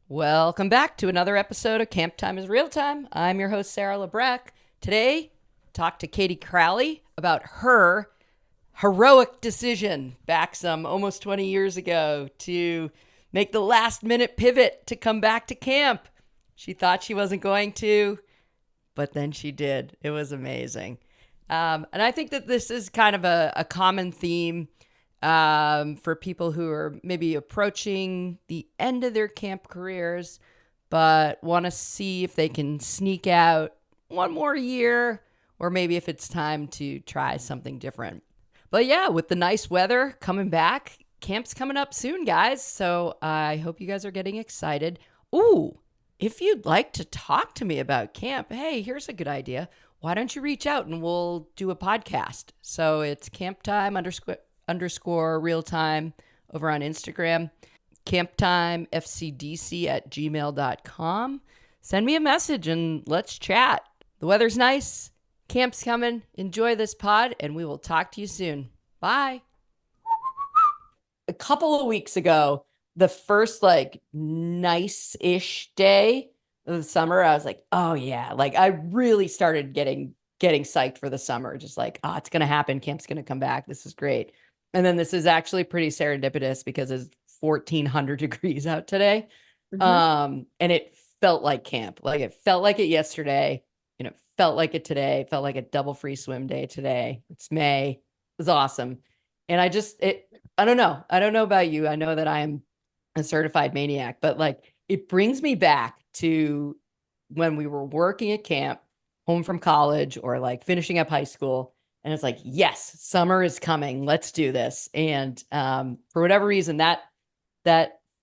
Welcome back to another episode of Camp Time is Real Time. I'm your host, Sarah Lebrecq. Today, talk to Katie Crowley about her heroic decision back some almost 20 years ago to make the last minute pivot to come back to camp. She thought she wasn't going to, but then she did. It was amazing. And I think that this is kind of a common theme for people who are maybe approaching the end of their camp careers, but want to see if they can sneak out one more year, or maybe if it's time to try something different. But yeah, with the nice weather coming back, camp's coming up soon, guys. So I hope you guys are getting excited. Ooh, if you'd like to talk to me about camp, hey, here's a good idea. Why don't you reach out and we'll do a podcast? So it's camp time underscore real time over on Instagram, camptimefcdc@gmail.com. Send me a message and let's chat. The weather's nice. Camp's coming. Enjoy this pod and we will talk to you soon. Bye. A couple of weeks ago, the first nice-ish day of the summer, I was like, oh yeah, I really started getting psyched for the summer. Just like, oh, it's going to happen. Camp's going to come back. This is great. And then this is actually pretty serendipitous because it's 1,400 degrees out today. And it felt like camp. Like it felt like it yesterday. And it felt like it today. It felt like a double free swim day today. It's May. It was awesome. And I don't know. I don't know about you. I know that I am a certified maniac, but it brings me back to when we were working at camp, home from college, or finishing up high school. And it's like, yes, summer is coming. Let's do this. And for whatever reason, that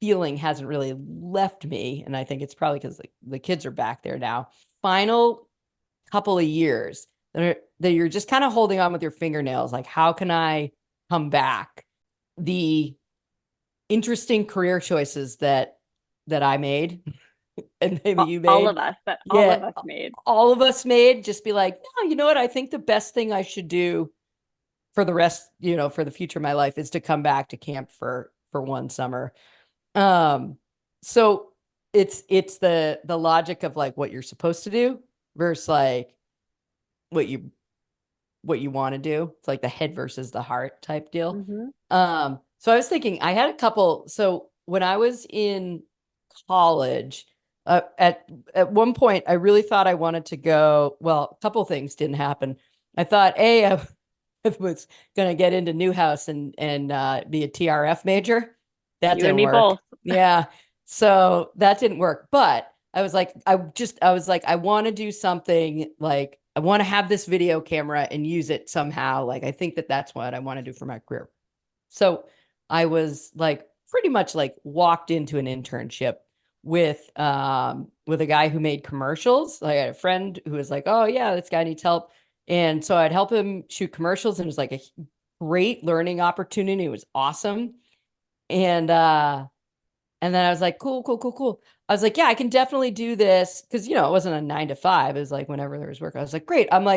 feeling hasn't really left me. And I think it's probably because the kids are back there now. Final couple of years that you're just kind of holding on with your fingernails. Like, how can I come back? The interesting career choices that I made, and maybe you made. All of us made. All of us made. Just be like, no, you know what? I think the best thing I should do for the rest, for the future of my life is to come back to camp for one summer. So it's the logic of what you're supposed to do versus what you want to do. It's like the head versus the heart type deal. So I was thinking, I had a couple. So when I was in college, at one point, I really thought I wanted to go. Well, a couple of things didn't happen. I thought, I was going to get into Newhouse and be a TRF major. That You and didn't me work. both. Yeah, so that didn't work. But I was like, I want to do something. I want to have this video camera and use it somehow. I think that's what I want to do for my career. So I was pretty much walked into an internship with a guy who made commercials. I had a friend who was like, oh yeah, this guy needs help. And so I'd help him shoot commercials, and it was a great learning opportunity. It was awesome. And then I was like, cool. I was like, yeah, I can definitely do this. Cause it wasn't a 9 to 5. It was whenever there was work. I was like, great. I'm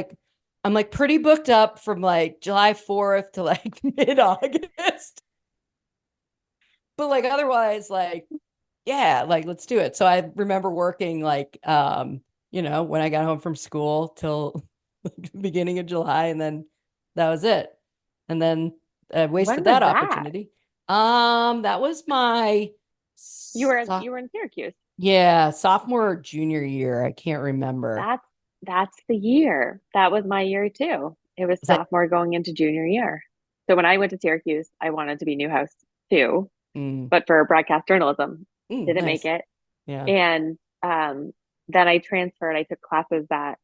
pretty booked up from July 4th to mid-August. But otherwise, yeah, let's do it. So I remember working when I got home from school till the beginning of July, and then that was it. And then I wasted When was that that? opportunity. That was my You were in Syracuse. yeah, sophomore or junior year. I can't remember. That's the year. That was my year too. It was Is that sophomore going into junior year. So when I went to Syracuse, I wanted to be Newhouse too, mm, but for broadcast journalism, didn't make nice. it. Yeah, And then I transferred. I took classes that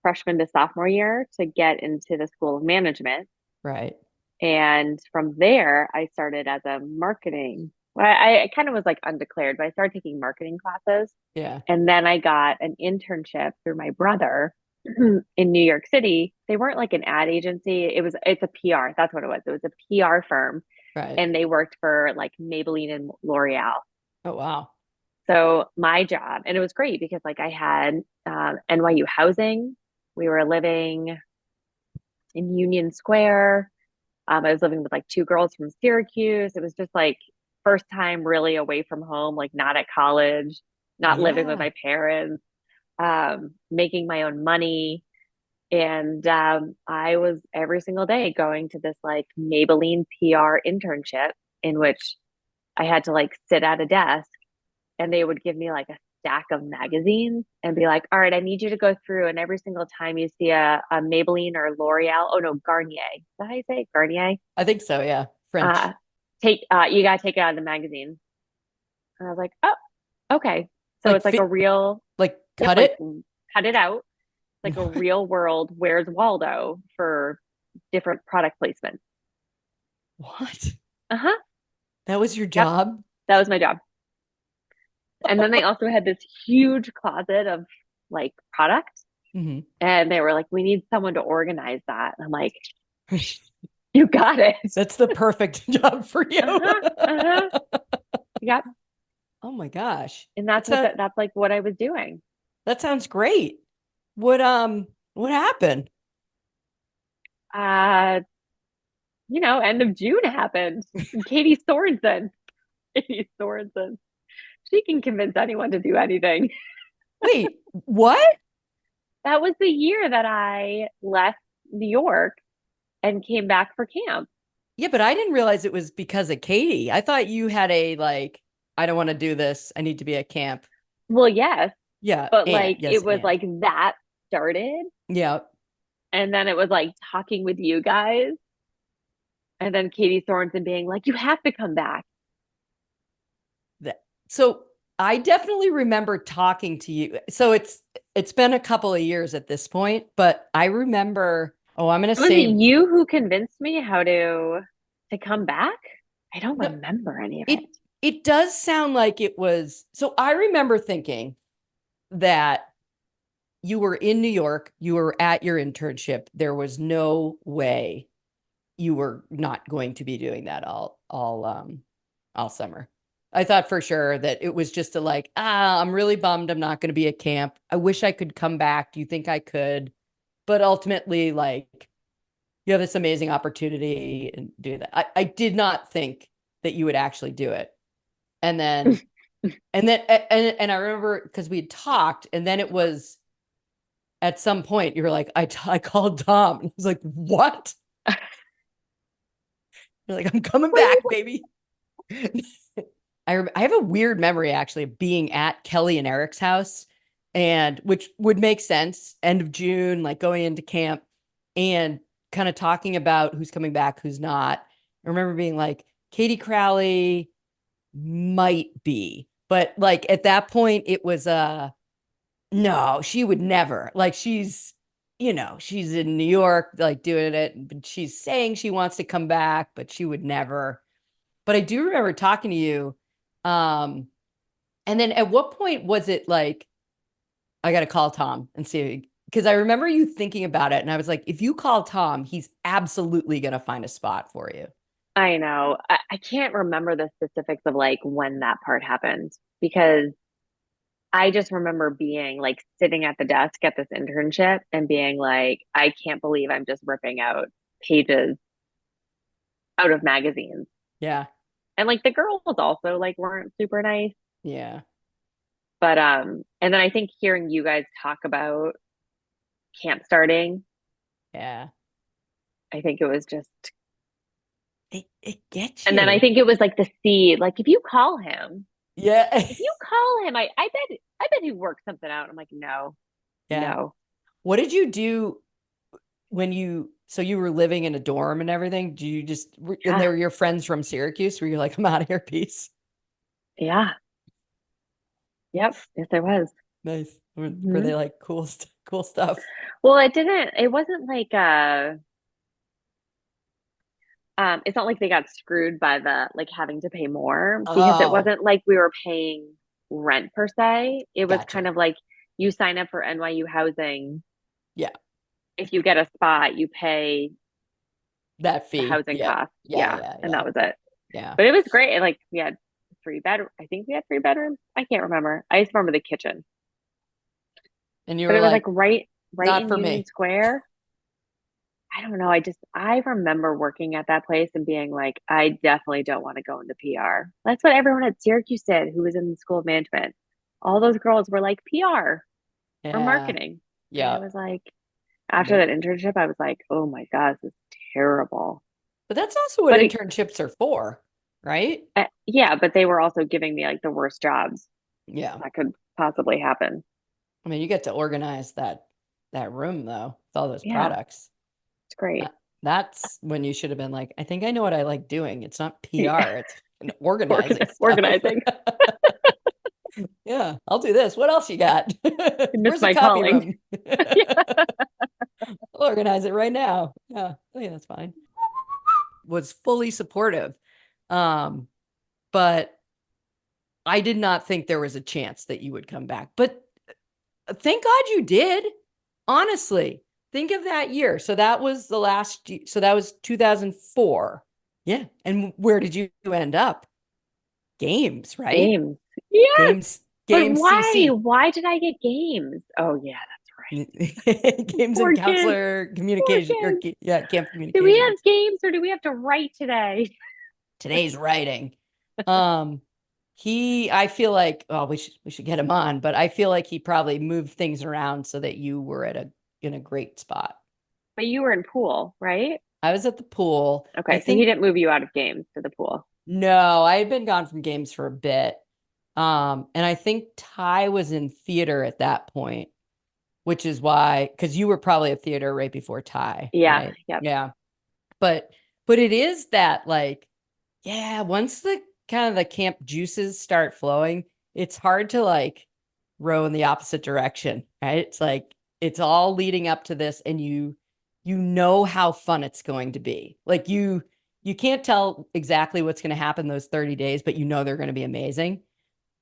freshman to sophomore year to get into the School of Management. right. And from there, I started as a marketing. Well, I kind of was undeclared, but I started taking marketing classes. Yeah, And then I got an internship through my brother in New York City. They weren't like an ad agency. It's a PR. That's what it was. It was a PR firm. right. And they worked for Maybelline and L'Oreal. Oh, wow. So my job, and it was great because I had NYU housing. We were living in Union Square. I was living with two girls from Syracuse. It was just first time really away from home, like not at college, not living with Yeah. my parents, making my own money. And I was every single day going to this like Maybelline PR internship in which I had to like sit at a desk and they would give me like a stack of magazines and be like, all right, I need you to go through. And every single time you see a Maybelline or L'Oreal, oh no, Garnier. Is that how you say it? Garnier? I think so. Yeah. Uh, French. you got to take it out of the magazine. And I was like, oh, okay. So Like it's like a fit, real, like yep, cut like it. cut it out, like a real world Where's Waldo for different product placement. What? Uh huh. That was your Yep. job? That was my job. And then they also had this huge closet of like product. Hmm. And they were like, we need someone to organize that. And I'm like, you got it. That's the perfect job for you. Uh-huh. Uh-huh. Yep. Oh my gosh. And that's that's like what I was doing. That sounds great. What happened? Uh, end of June happened. And Katie Sorensen. Katie Sorensen. She can convince anyone to do anything. Wait, what? That was the year that I left New York and came back for camp. Yeah, but I didn't realize it was because of Katie. I thought you had a like, I don't want to do this. I need to be at camp. Well, yes, Yeah, but and like yes, it was and like that started. yeah. And then it was like talking with you guys. And then Katie Sorensen being like, you have to come back. That, so I definitely remember talking to you. So it's been a couple of years at this point, but I remember, oh, I'm gonna Was it say you who convinced me how to come back? I don't no, remember any of it it. it does sound like it was. So I remember thinking that you were in New York, you were at your internship. There was no way you were not going to be doing that all summer. I thought for sure that it was just a like, I'm really bummed I'm not going to be at camp. I wish I could come back. Do you think I could? But ultimately, like, you have this amazing opportunity and do that. I did not think that you would actually do it. And then and I remember because we had talked, and then it was at some point you were like, I called Tom. And I was like, what? You're like, I'm coming What do you back, baby. I have a weird memory actually of being at Kelly and Eric's house, and which would make sense. End of June, like going into camp, and kind of talking about who's coming back, who's not. I remember being like, Katie Crowley might be, but like at that point, it was no, she would never. Like she's in New York, like doing it, but she's saying she wants to come back, but she would never. But I do remember talking to you. Um, and then at what point was it like, I got to call Tom and see? Because I remember you thinking about it. And I was like, if you call Tom, he's absolutely going to find a spot for you. I know. I can't remember the specifics of like when that part happened because I just remember being like sitting at the desk at this internship and being like, I can't believe I'm just ripping out pages out of magazines. Yeah. And like the girls also like weren't super nice. Yeah. But and then I think hearing you guys talk about camp starting, Yeah. I think it was just It gets and then I you. think it was like the seed, like Yeah. if you call him, I bet he worked something out. I'm like, no, Yeah. no. What did you do when so you were living in a dorm and everything? Do you just, and they Yeah, were your friends from Syracuse? Were you like, I'm out of here, peace? yeah, yep, yes, there was. Nice. Were Hmm. they like cool stuff? Well, it wasn't like it's not like they got screwed by the like having to pay more because it Oh, wasn't like we were paying rent per se. It was gotcha. kind of like you sign up for NYU housing. Yeah. If you get a spot, you pay That the fee. housing Yeah. cost. Yeah. Yeah, Yeah. and Yeah. that was it. Yeah. But it was great. And like we had three bedroom. I think we had three bedrooms. I can't remember. I just remember the kitchen. And you But were it was like like, right not in for Union me. Square. I don't know. I remember working at that place and being like, I definitely don't want to go into PR. That's what everyone at Syracuse did who was in the school of management. All those girls were like PR or Yeah. marketing. And I Yeah. was like, after Yep. that internship, I was like, oh my God, this is terrible. But that's also what But internships are for, right? yeah, but they were also giving me like the worst jobs Yeah. that could possibly happen. I mean, you get to organize that room though, with all those Yeah, products. it's great. Uh, That's when you should have been like, I think I know what I like doing. It's not Yeah, PR, it's organizing stuff. organizing. Yeah, I'll do this. What else you got? I miss Where's the my copy calling. room? Yeah. I'll organize it right now. Yeah, I think that's fine. Was fully supportive. Um, but I did not think there was a chance that you would come back. But thank God you did. Honestly, think of that year. So that was the last, so that was 2004. Yeah. And where did you end up? Games, right? Games. Yes. Games, But games why? CC. Why did I get games? Oh yeah, that's right. Games Poor and kids. counselor Poor communication or kids. yeah, camp Do we have communications. games or do we have to write today? Today's writing. Um, I feel like, oh, we should get him on, but I feel like he probably moved things around so that you were in a great spot. But you were in pool, right? I was at the pool. I Okay, so he think didn't move you out of games to the pool. no, I had been gone from games for a bit. And I think Ty was in theater at that point, which is why, because you were probably at theater right before Ty, Yeah, right? yep. Yeah. But but it is that like, yeah, once the kind of the camp juices start flowing, it's hard to like row in the opposite direction, right? It's like it's all leading up to this and you know how fun it's going to be. Like you can't tell exactly what's going to happen those 30 days, but you know they're going to be amazing.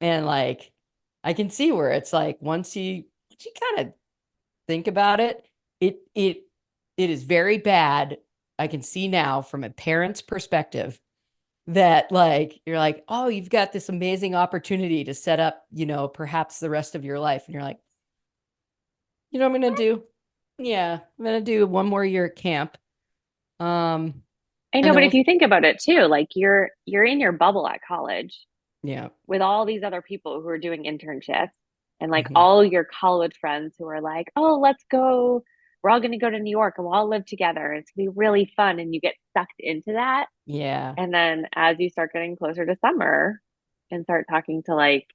And like I can see where it's like once you kind of think about it, it it is very bad. I can see now from a parent's perspective that like you're like, oh, you've got this amazing opportunity to set up, perhaps the rest of your life. And you're like, you know what I'm gonna do? Yeah, I'm gonna do one more year at camp. Um, I and know, then but if we'll you think about it too, like you're in your bubble at college yeah. with all these other people who are doing internships and like Mhm. all your college friends who are like, oh, let's go. We're all going to go to New York and we'll all live together. It's going to be really fun. And you get sucked into that. Yeah. And then as you start getting closer to summer and start talking to like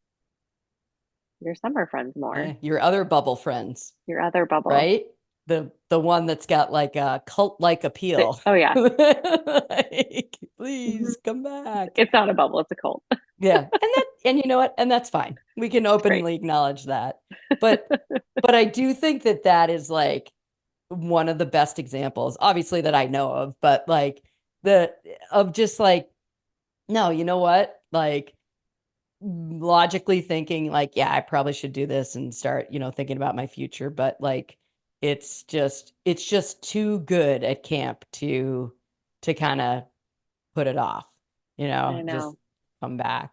your summer friends more, Yeah. Your other bubble friends, your other bubble, right? The one that's got like a cult-like appeal. oh, yeah, Like, please mhm. come back. It's not a bubble, it's a cult. Yeah. And you know what? And that's fine. We can It's great. openly acknowledge that. But I do think that that is like one of the best examples, obviously that I know of, but like the of just like, no, you know what? Like logically thinking like, yeah, I probably should do this and start, thinking about my future, but like it's just too good at camp to kind of put it off, I just know. come back.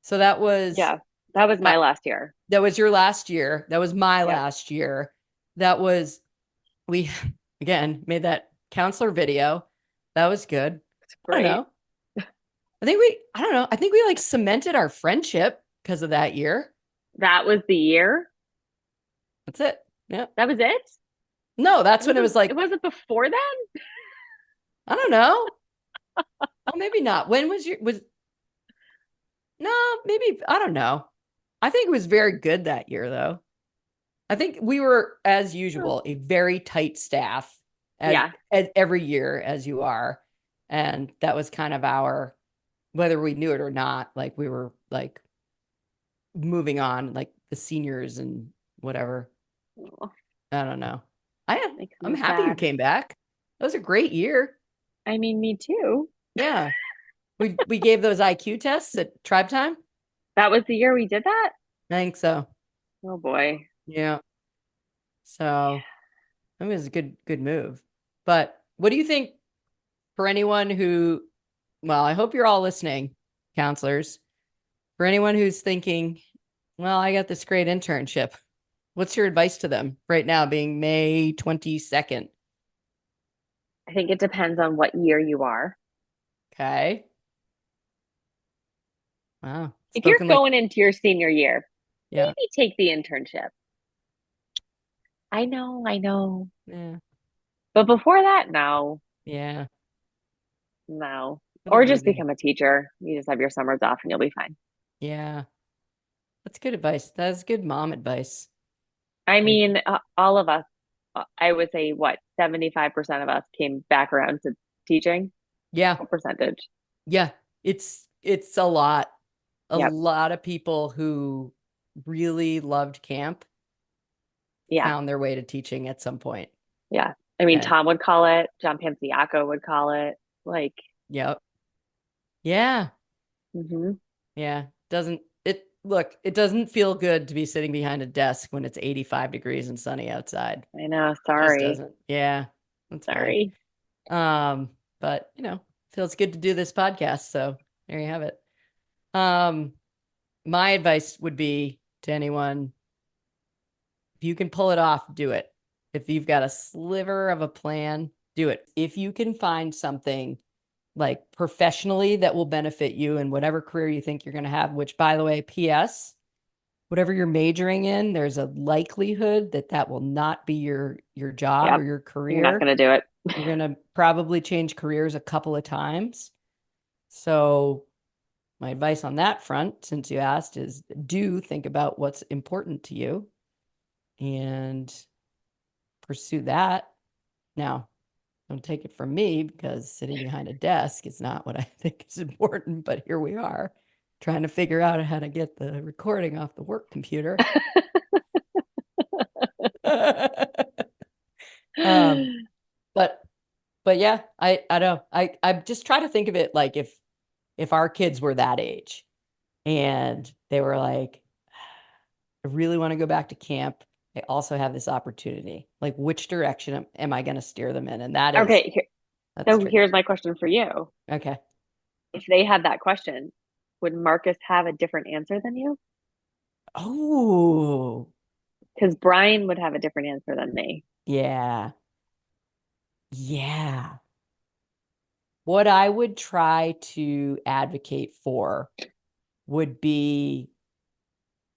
So that was Yeah, that was uh, my last year. that was your last year. That was my Yep, last year. That was we again made that counselor video. That was good. it's I don't great. know. I don't know. I think we like cemented our friendship because of that year. That was the year. That's it. Yeah. That was it. No, It that's when it wasn't. was It like, wasn't before then. I don't know. Oh, maybe not. When was no, maybe I don't know. I think it was very good that year though. I think we were, as Oh, usual, a very tight staff yeah. as every year as you are. And that was kind of our, whether we knew it or not, like we were like moving on, like the seniors and whatever. Oh, I don't know. I am. makes I'm me happy you sad. came back. That was a great year. I mean, me too. Yeah. We gave those IQ tests at Tribe Time. That was the year we did that. I think so. Oh boy. Yeah. So it was a good move. But what do you think for anyone who, well, I hope you're all listening, counselors. For anyone who's thinking, well, I got this great internship. What's your advice to them right now, being May 22nd? I think it depends on what year you are. Okay. Wow. If you're Spoken like, going into your senior year, yeah. maybe take the internship. I know, I know. Yeah. But before that, no, Yeah. no. I Or don't just either. become a teacher. You just have your summers off and you'll be fine. Yeah. That's good advice. That's good mom advice. I Like, mean, all of us, I would say, what, 75% of us came back around to teaching? yeah. What percentage? Yeah. It's a lot. A Yep. lot of people who really loved camp Yeah. found their way to teaching at some point. Yeah. I mean, And Tom would call it, John Panciaco would call it. Like, yep. Yeah. hmm Yeah. Doesn't it look, it doesn't feel good to be sitting behind a desk when it's 85 degrees and sunny outside. I know. Just Sorry. doesn't. Yeah. That's fair. Sorry. But feels good to do this podcast. So there you have it. Um, my advice would be to anyone, if you can pull it off, do it. If you've got a sliver of a plan, do it. If you can find something like professionally that will benefit you in whatever career you think you're going to have, which by the way, PS, whatever you're majoring in, there's a likelihood that that will not be your job or Yep. your You're not career. going to do it. You're going to probably change careers a couple of times. So my advice on that front, since you asked, is do think about what's important to you and pursue that. Now, don't take it from me because sitting behind a desk is not what I think is important, but here we are trying to figure out how to get the recording off the work computer. um, but yeah, I don't know. I just try to think of it like if our kids were that age and they were like, I really want to go back to camp. I also have this opportunity. Like, which direction am I going to steer them in? And Okay. that's So tricky. here's my question for you. Okay. If they had that question, would Marcus have a different answer than you? Oh, Because Brian would have a different answer than me. yeah. Yeah. What I would try to advocate for would be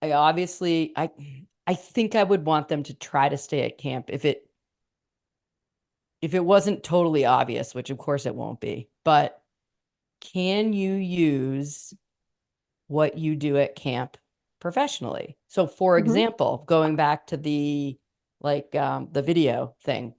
I think I would want them to try to stay at camp if it wasn't totally obvious, which of course it won't be. But can you use what you do at camp professionally? So for Hmm. example, going back to the video thing,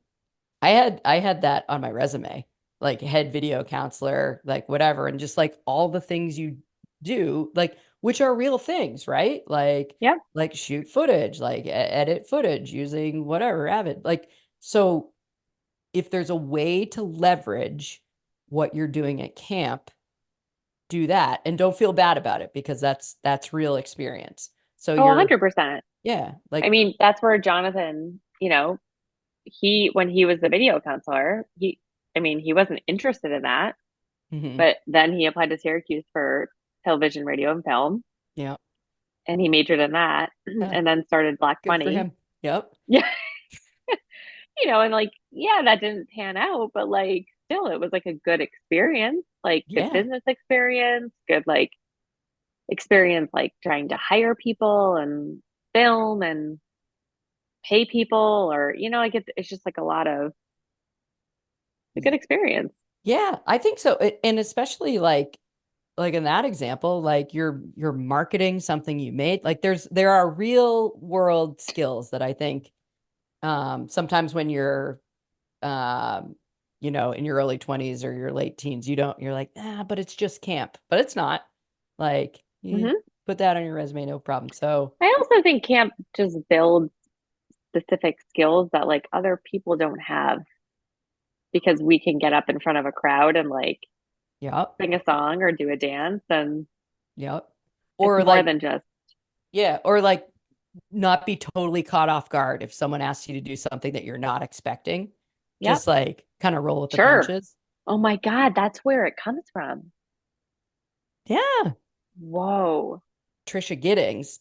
I had that on my resume, like head video counselor, like whatever, and just like all the things you do, like which are real things, right? Yep. Like shoot footage, like edit footage using whatever Avid. Like so if there's a way to leverage what you're doing at camp, do that and don't feel bad about it because that's real experience. So Oh, you're 100%. yeah, I like mean, that's where Jonathan, when he was the video counselor, I mean, he wasn't interested in that, mhm, but then he applied to Syracuse for television, radio, and film, yeah, and he majored in that yeah, and then started Black good for Money. him. Yep. Yeah. And like, yeah, that didn't pan out, but like, still, it was like a good experience, like, good Yeah. business experience, good, like, experience, like, trying to hire people and film and pay people, or, like, it's just like a lot of a good experience. Yeah, I think so. And especially like in that example, like you're marketing something you made. Like there are real world skills that I think sometimes when you're um in your early 20s or your late teens, you're like, but it's just camp. But it's not. Like you Hmm. put that on your resume, no problem. So, I also think camp just builds specific skills that like other people don't have, because we can get up in front of a crowd and like yep, sing a song or do a dance, and yep. it's Or more like than just, yeah, or like not be totally caught off guard if someone asks you to do something that you're not expecting. yep, Just like kind of roll with the sure. punches. Oh my God, that's where it comes from. Yeah. Whoa. Trisha Giddings,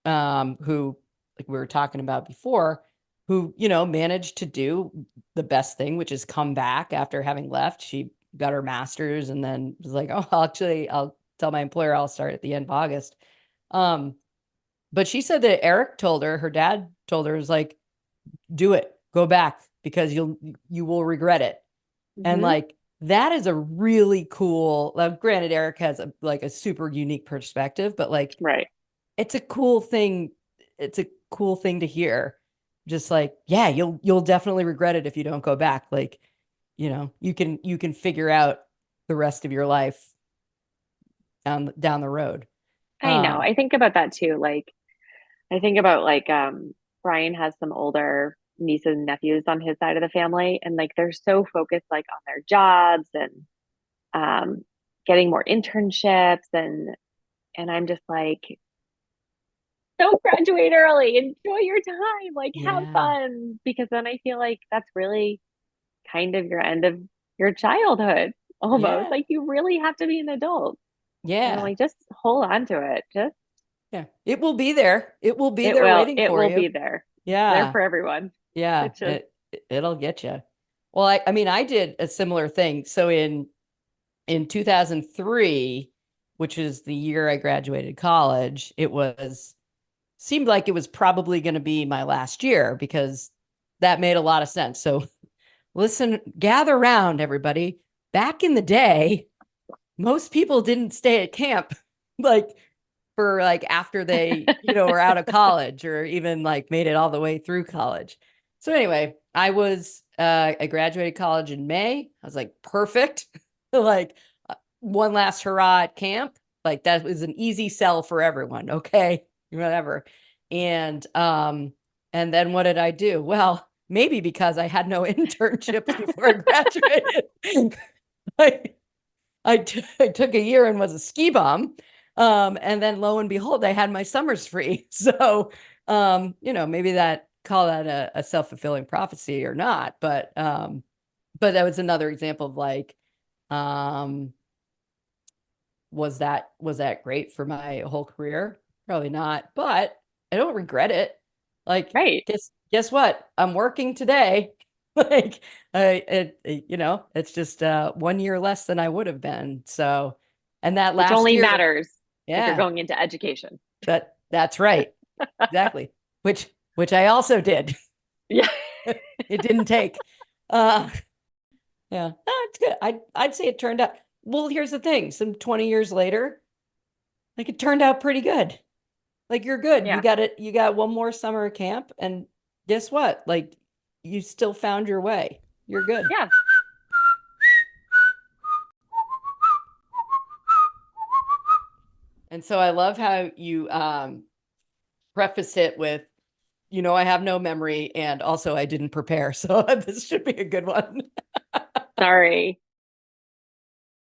who like we were talking about before, who, you know, managed to do the best thing, which is come back after having left. She got her master's and then was like, oh, actually, I'll tell my employer I'll start at the end of August. Um, but she said that Eric told her, her dad told her, was like, do it, go back because you will regret it. And Hmm. like, that is a really cool, like, granted, Eric has a, like a super unique perspective, but like, Right. it's a cool thing. It's a cool thing to hear. Just like, yeah, you'll definitely regret it if you don't go back. Like, you know, you can figure out the rest of your life down the road. I know. Um, I think about that too. Like, I think about like Brian has some older nieces and nephews on his side of the family, and like they're so focused like on their jobs and um getting more internships, and I'm just like, don't graduate early, enjoy your time, like have yeah, fun, because then I feel like that's really kind of your end of your childhood almost. yeah, Like you really have to be an adult. And I'm yeah, like, just hold on to it. Just yeah. It will be there. It will be there waiting it for will you. be there. It's there Yeah, for everyone. yeah. It's just It'll get you. Well, I mean, I did a similar thing. So in 2003, which is the year I graduated college, it was seemed like it was probably going to be my last year because that made a lot of sense. So listen, gather around, everybody. Back in the day, most people didn't stay at camp like for like after they, you know, were out of college or even like made it all the way through college. So anyway, I graduated college in May. I was like, perfect. Like one last hurrah at camp. Like that was an easy sell for everyone. Okay, whatever. And and then what did I do? Well, maybe because I had no internships before I graduated. I, I took a year and was a ski bum. And then lo and behold, I had my summers free. So, you know, maybe that call that a self-fulfilling prophecy or not, but that was another example of like, um, was that great for my whole career? Probably not, but I don't regret it. Like, right. guess what? I'm working today. Like, you know, it's just 1 year less than I would have been. So, and that Which last only year, matters if you're yeah, going into education. that's right, exactly. Which I also did. Yeah. It didn't take. Uh, yeah, no, it's good. I'd say it turned out. Well, here's the thing. Some 20 years later, like it turned out pretty good. Like you're good. You Yeah. got it. You got one more summer of camp, and guess what? Like you still found your way. You're good. Yeah. And so I love how you preface it with, you know, I have no memory, and also I didn't prepare, so this should be a good one. Sorry.